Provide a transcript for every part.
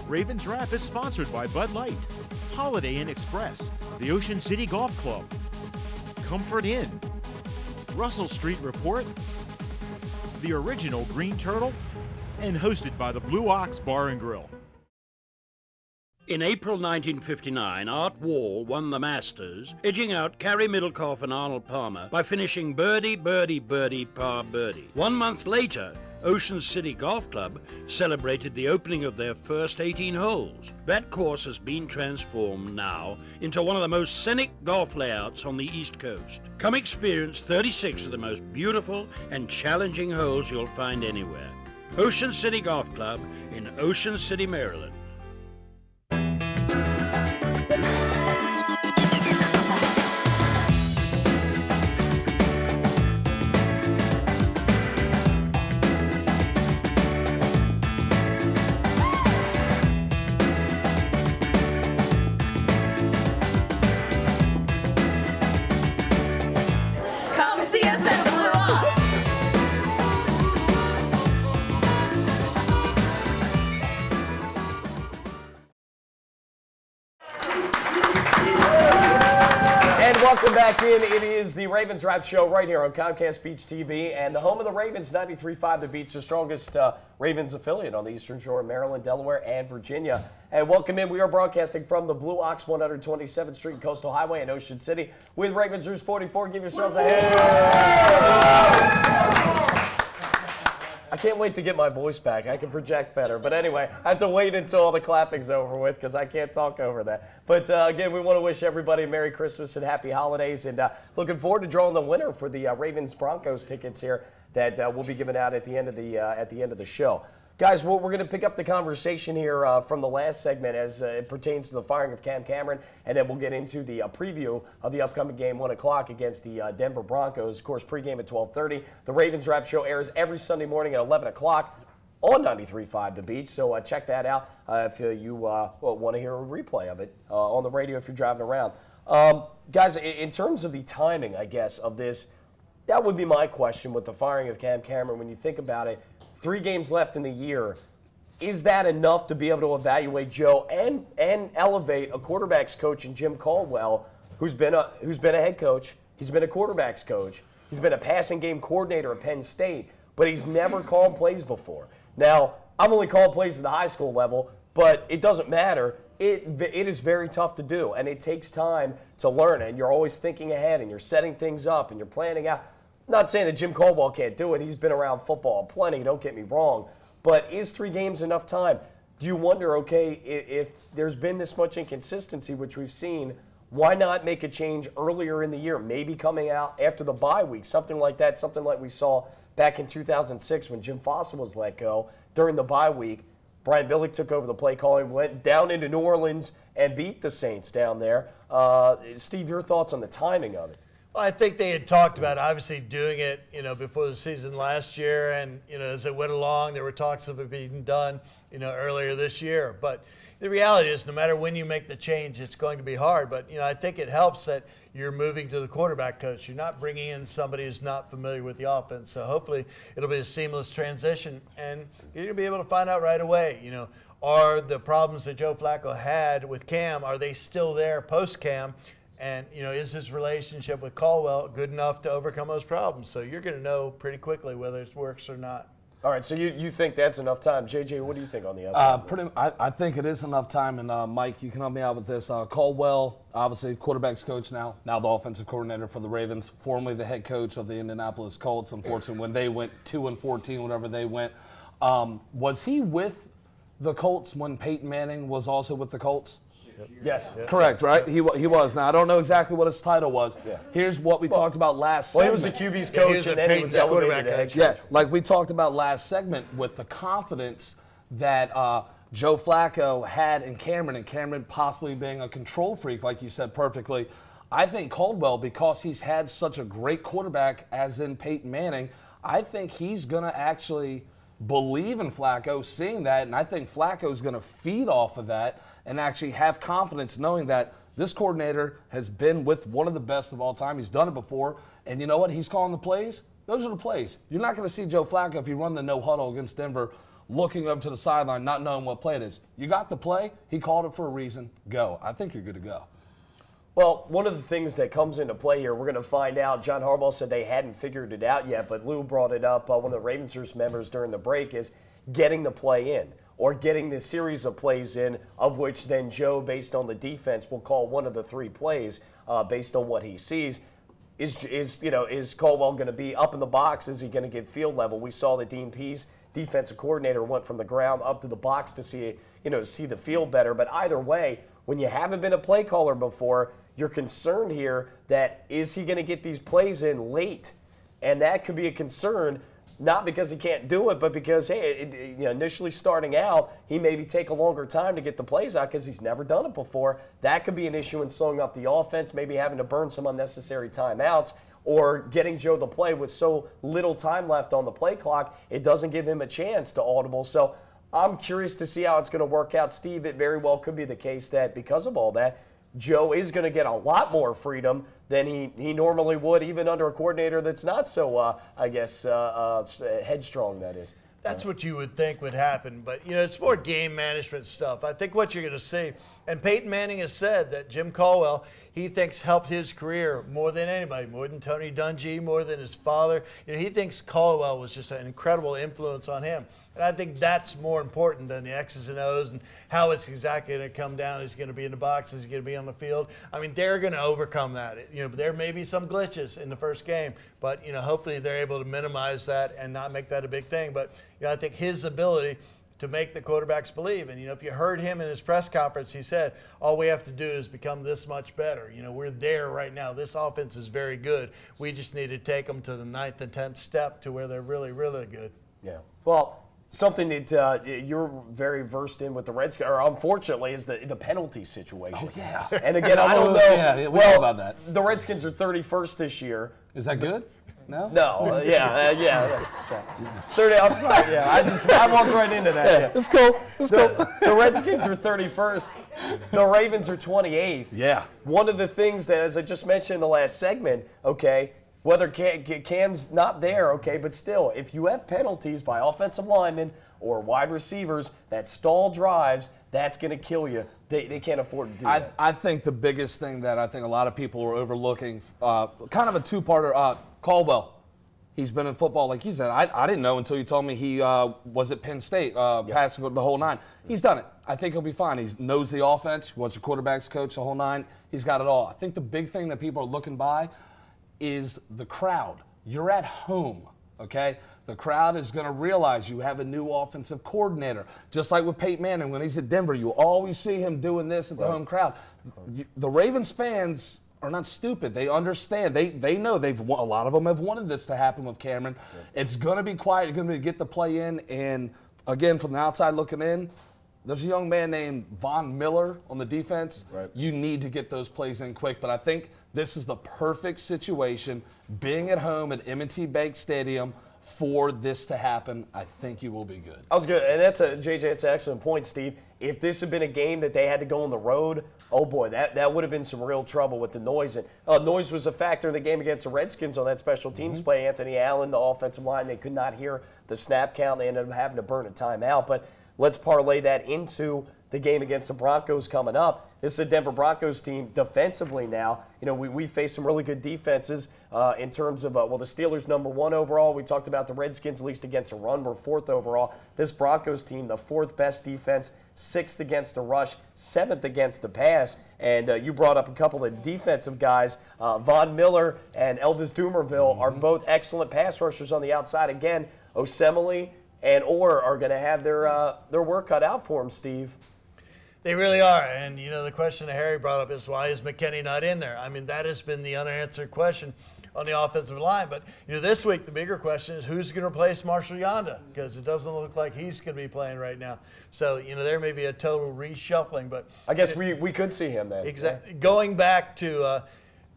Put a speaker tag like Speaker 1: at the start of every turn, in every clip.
Speaker 1: Ravens Wrap is sponsored by Bud Light, Holiday Inn Express, the Ocean City Golf Club, Comfort Inn, Russell Street Report, the original Green Turtle, and hosted by the Blue Ox Bar and Grill.
Speaker 2: In April 1959, Art Wall won the Masters, edging out Carey Middlecoff and Arnold Palmer by finishing birdie, birdie, birdie, par birdie. 1 month later, Ocean City Golf Club celebrated the opening of their first 18 holes. That course has been transformed now into one of the most scenic golf layouts on the East Coast. Come experience 36 of the most beautiful and challenging holes you'll find anywhere. Ocean City Golf Club in Ocean City, Maryland.
Speaker 3: Welcome back in. It is the Ravens Wrap Show right here on Comcast Beach TV and the home of the Ravens, 93.5 The Beach, the strongest Ravens affiliate on the Eastern Shore of Maryland, Delaware, and Virginia. And welcome in. We are broadcasting from the Blue Ox 127th Street Coastal Highway in Ocean City with Ravens Roost 44. Give yourselves a hand. I can't wait to get my voice back. I can project better. But anyway, I have to wait until all the clapping's over with because I can't talk over that. But again, we want to wish everybody a Merry Christmas and Happy Holidays. And looking forward to drawing the winner for the Ravens-Broncos tickets here that we'll be giving out at the end of the show. Guys, we're going to pick up the conversation here from the last segment as it pertains to the firing of Cam Cameron, and then we'll get into the preview of the upcoming game, 1 o'clock, against the Denver Broncos. Of course, pregame at 12:30. The Ravens Wrap Show airs every Sunday morning at 11 o'clock on 93.5 The Beach, so check that out if you want to hear a replay of it on the radio if you're driving around. Guys, in terms of the timing, I guess, of this, that would be my question with the firing of Cam Cameron. When you think about it, 3 games left in the year. Is that enough to be able to evaluate Joe and elevate a quarterback's coach in Jim Caldwell, who's been a head coach, he's been a quarterback's coach, he's been a passing game coordinator at Penn State, but he's never called plays before. Now, I'm only calling plays at the high school level, but it doesn't matter. It is very tough to do, and it takes time to learn, and you're always thinking ahead, and you're setting things up, and you're planning out. Not saying that Jim Caldwell can't do it. He's been around football plenty, don't get me wrong. But is 3 games enough time? Do you wonder, okay, if there's been this much inconsistency, which we've seen, why not make a change earlier in the year, maybe coming out after the bye week, something like that, something like we saw back in 2006 when Jim Foster was let go during the bye week. Brian Billick took over the play calling, went down into New Orleans and beat the Saints down there. Steve, your thoughts on the timing of it?
Speaker 4: Well, I think they had talked about obviously doing it, before the season last year, and as it went along, there were talks of it being done, earlier this year. But the reality is, no matter when you make the change, it's going to be hard. But I think it helps that you're moving to the quarterback coach. You're not bringing in somebody who's not familiar with the offense. So hopefully, it'll be a seamless transition, and you're going to be able to find out right away. Are the problems that Joe Flacco had with Cam, are they still there post Cam? And, is his relationship with Caldwell good enough to overcome those problems? So you're going to know pretty quickly whether it works or not.
Speaker 3: All right, so you think that's enough time. JJ, what do you think on the outside?
Speaker 5: I think it is enough time, and Mike, you can help me out with this. Caldwell, obviously quarterback's coach now the offensive coordinator for the Ravens, formerly the head coach of the Indianapolis Colts. Unfortunately, when they went 2-14, whatever they went, was he with the Colts when Peyton Manning was also with the Colts?
Speaker 3: Yes.
Speaker 5: Correct, right? He was. Now, I don't know exactly what his title was.
Speaker 3: Yeah.
Speaker 5: Here's what we talked about last segment.
Speaker 3: He was the QB's coach, and then he was elevated to head coach.
Speaker 5: Yeah, like we talked about last segment with the confidence that Joe Flacco had in Cameron, and Cameron possibly being a control freak, like you said perfectly. I think Caldwell, because he's had such a great quarterback, as in Peyton Manning, I think he's going to actually believe in Flacco, seeing that, and I think Flacco's going to feed off of that and actually have confidence knowing that this coordinator has been with one of the best of all time. He's done it before, and you know what? He's calling the plays. Those are the plays. You're not going to see Joe Flacco, if you run the no huddle against Denver, looking over to the sideline, not knowing what play it is. You got the play. He called it for a reason. Go. I think you're good to go.
Speaker 3: Well, one of the things that comes into play here, we're going to find out. John Harbaugh said they hadn't figured it out yet, but Lou brought it up. One of the Ravens members during the break is getting the play in, or getting the series of plays in, of which then Joe, based on the defense, will call one of the 3 plays based on what he sees. Is Caldwell going to be up in the box? Is he going to get field level? We saw that Dean Pease, defensive coordinator, went from the ground up to the box to see the field better. But either way, when you haven't been a play caller before, you're concerned here that is he going to get these plays in late? And that could be a concern, not because he can't do it, but because, hey, initially starting out, he maybe take a longer time to get the plays out because he's never done it before. That could be an issue in slowing up the offense, maybe having to burn some unnecessary timeouts, or getting Joe the play with so little time left on the play clock, it doesn't give him a chance to audible. So I'm curious to see how it's going to work out. Steve, it very well could be the case that because of all that, Joe is going to get a lot more freedom than he normally would, even under a coordinator that's not so, headstrong, that is.
Speaker 4: That's what you would think would happen, but it's more game management stuff. I think what you're going to see, and Peyton Manning has said that Jim Caldwell, he thinks helped his career more than anybody, more than Tony Dungy, more than his father. He thinks Caldwell was just an incredible influence on him, and I think that's more important than the X's and O's and how it's exactly going to come down. Is he going to be in the box? Is he going to be on the field? I mean, they're going to overcome that. There may be some glitches in the first game, but hopefully they're able to minimize that and not make that a big thing. But I think his ability to make the quarterbacks believe. And, if you heard him in his press conference, he said, all we have to do is become this much better. We're there right now. This offense is very good. We just need to take them to the 9th and 10th step to where they're really, really good.
Speaker 3: Yeah. Well, something that you're very versed in with the Redskins, or unfortunately, is the penalty situation.
Speaker 5: Oh, yeah.
Speaker 3: And again, I don't know.
Speaker 5: Yeah, we know about that.
Speaker 3: The Redskins are 31st this year.
Speaker 5: Is that good? No?
Speaker 3: No, yeah. 30, I'm sorry, I walked right into that. Yeah.
Speaker 5: It's cool.
Speaker 3: The Redskins are 31st. The Ravens are 28th.
Speaker 5: Yeah.
Speaker 3: One of the things that, as I just mentioned in the last segment, okay, whether Cam's not there, okay, but still, if you have penalties by offensive linemen or wide receivers that stall drives, that's going to kill you. They can't afford to do that.
Speaker 5: I think the biggest thing that I think a lot of people are overlooking, kind of a two-parter, Caldwell. He's been in football, like you said. I didn't know until you told me he was at Penn State, passing the whole 9. He's done it. I think he'll be fine. He knows the offense. He was a quarterback's coach, the whole 9. He's got it all. I think the big thing that people are looking by is the crowd. You're at home, okay? The crowd is going to realize you have a new offensive coordinator. Just like with Peyton Manning when he's at Denver, you always see him doing this at the home crowd. The Ravens fans are not stupid. They understand. They know a lot of them have wanted this to happen with Cameron. It's going to be quiet. You're going to get the play in. And, again, from the outside looking in, there's a young man named Von Miller on the defense.
Speaker 3: Right.
Speaker 5: You need to get those plays in quick. But I think this is the perfect situation, being at home at M&T Bank Stadium, for this to happen. I think you will be good.
Speaker 3: I was good, and that's an excellent point, Steve. If this had been a game that they had to go on the road, oh boy, that would have been some real trouble with the noise. And noise was a factor in the game against the Redskins on that special teams play. Anthony Allen, the offensive line, they could not hear the snap count. They ended up having to burn a timeout. But let's parlay that into the game against the Broncos coming up. This is a Denver Broncos team defensively now. We face some really good defenses in terms of, the Steelers #1 overall. We talked about the Redskins, at least against the run, were 4th overall. This Broncos team, the 4th best defense, 6th against the rush, 7th against the pass. And you brought up a couple of defensive guys. Von Miller and Elvis Dumervil are both excellent pass rushers on the outside. Again, Osemele and Orr are going to have their work cut out for them, Steve.
Speaker 4: They really are. And, the question that Harry brought up is, why is McKinney not in there? I mean, that has been the unanswered question on the offensive line. But, this week the bigger question is who's going to replace Marshall Yanda, because it doesn't look like he's going to be playing right now. So, there may be a total reshuffling. But
Speaker 3: I guess we could see him then.
Speaker 4: Exactly. Yeah. Going back to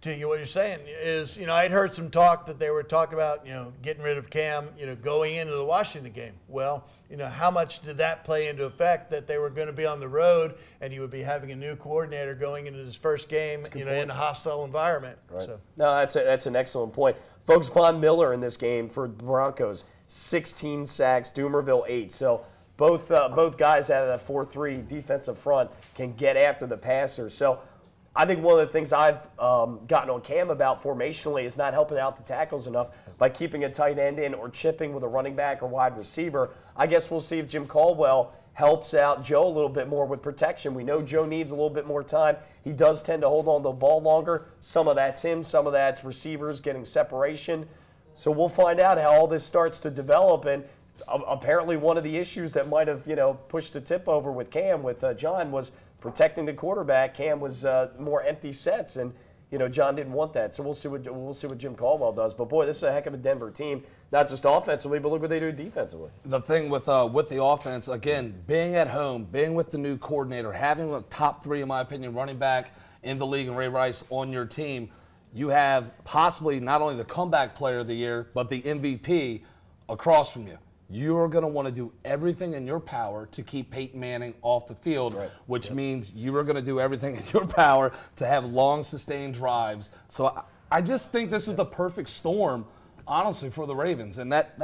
Speaker 4: what you're saying is, I'd heard some talk that they were talking about, getting rid of Cam, going into the Washington game. Well, how much did that play into effect that they were going to be on the road and you would be having a new coordinator going into his first game, in a hostile environment.
Speaker 3: Right. So. No, that's an excellent point. Folks, Von Miller in this game for the Broncos, 16 sacks, Dumervil 8. So both guys out of that 4-3 defensive front can get after the passer. So I think one of the things I've gotten on Cam about formationally is not helping out the tackles enough by keeping a tight end in or chipping with a running back or wide receiver. I guess we'll see if Jim Caldwell helps out Joe a little bit more with protection. We know Joe needs a little bit more time. He does tend to hold on to the ball longer. Some of that's him. Some of that's receivers getting separation. So we'll find out how all this starts to develop. And apparently one of the issues that might have, pushed the tip over with Cam, with John, was protecting the quarterback. Cam was more empty sets, and John didn't want that. So we'll see what Jim Caldwell does. But boy, this is a heck of a Denver team, not just offensively, but look what they do defensively.
Speaker 5: The thing with the offense, again, being at home, being with the new coordinator, having a top 3, in my opinion, running back in the league, and Ray Rice on your team, you have possibly not only the comeback player of the year, but the MVP across from you. You're going to want to do everything in your power to keep Peyton Manning off the field, which means you are going to do everything in your power to have long, sustained drives. So I just think this is the perfect storm, honestly, for the Ravens. And that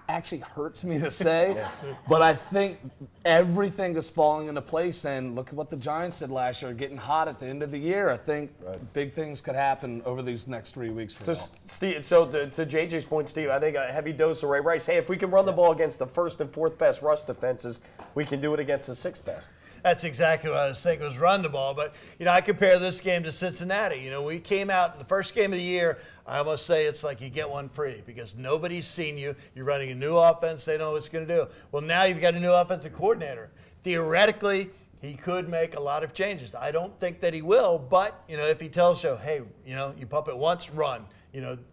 Speaker 5: actually hurts me to say, but I think everything is falling into place. And look at what the Giants did last year, getting hot at the end of the year. I think big things could happen over these next 3 weeks.
Speaker 3: So, Steve, to JJ's point, Steve, I think a heavy dose of Ray Rice. Hey, if we can run the ball against the 1st and 4th best rush defenses, we can do it against the 6th best.
Speaker 4: That's exactly what I was thinking, was run the ball. But, I compare this game to Cincinnati. We came out in the first game of the year, I almost say it's like you get one free because nobody's seen you. You're running a new offense. They know what it's going to do. Well, now you've got a new offensive coordinator. Theoretically, he could make a lot of changes. I don't think that he will, but, if he tells you, hey, you pump it once, run.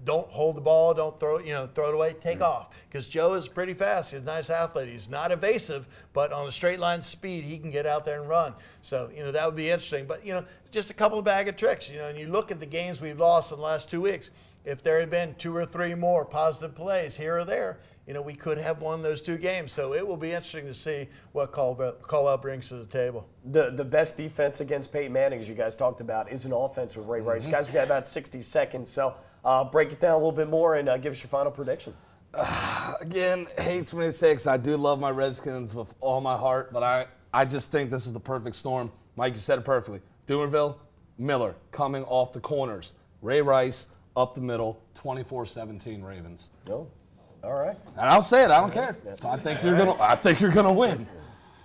Speaker 4: Don't hold the ball, don't throw it, throw it away, take off. Because Joe is pretty fast. He's a nice athlete. He's not evasive, but on a straight line speed, he can get out there and run. So, that would be interesting. But, just a couple of bag of tricks, and you look at the games we've lost in the last 2 weeks. If there had been 2 or 3 more positive plays here or there, we could have won those 2 games. So it will be interesting to see what Caldwell brings to the table.
Speaker 3: The best defense against Peyton Manning, as you guys talked about, is an offense with Ray Rice. Guys, we've got about 60 seconds, so break it down a little bit more and give us your final prediction.
Speaker 5: Again, hates me to say, because I do love my Redskins with all my heart, but I just think this is the perfect storm. Mike, you said it perfectly. Dumerville, Miller coming off the corners. Ray Rice up the middle, 24-17 Ravens.
Speaker 3: Oh, all right.
Speaker 5: And I'll say it. I don't care. I think you're gonna win.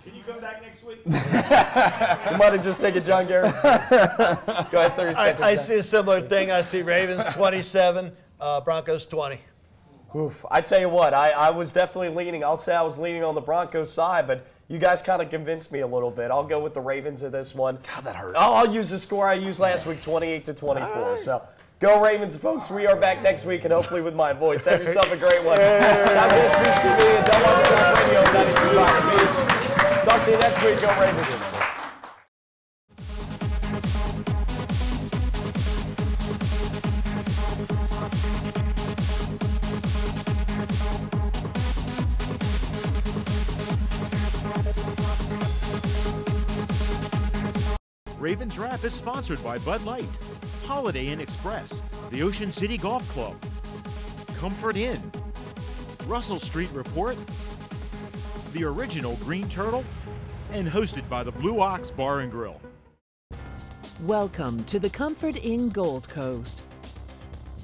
Speaker 1: Can you come back next week?
Speaker 3: You might have just taken John Garrett. Go ahead, 30 seconds.
Speaker 4: I see a similar thing. I see Ravens 27, Broncos 20.
Speaker 3: Oof. I tell you what, I was definitely leaning. I'll say I was leaning on the Broncos side, but you guys kind of convinced me a little bit. I'll go with the Ravens in this one.
Speaker 5: God, that hurt.
Speaker 3: I'll use the score I used last week, 28-24. Right. So go Ravens, folks. We are back next week, and hopefully with my voice. Have yourself a great one. I'm Chris Beach, and Del Radio 92.5. Talk to you next week. Go Ravens.
Speaker 1: Ravens Wrap is sponsored by Bud Light, Holiday Inn Express, the Ocean City Golf Club, Comfort Inn, Russell Street Report, the original Green Turtle, and hosted by the Blue Ox Bar and Grill.
Speaker 6: Welcome to the Comfort Inn Gold Coast.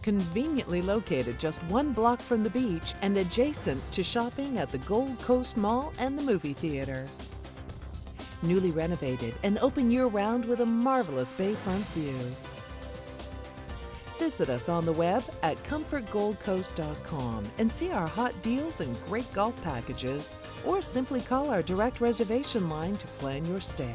Speaker 6: Conveniently located just 1 block from the beach and adjacent to shopping at the Gold Coast Mall and the movie theater. Newly renovated and open year-round with a marvelous bayfront view. Visit us on the web at comfortgoldcoast.com and see our hot deals and great golf packages, or simply call our direct reservation line to plan your stay.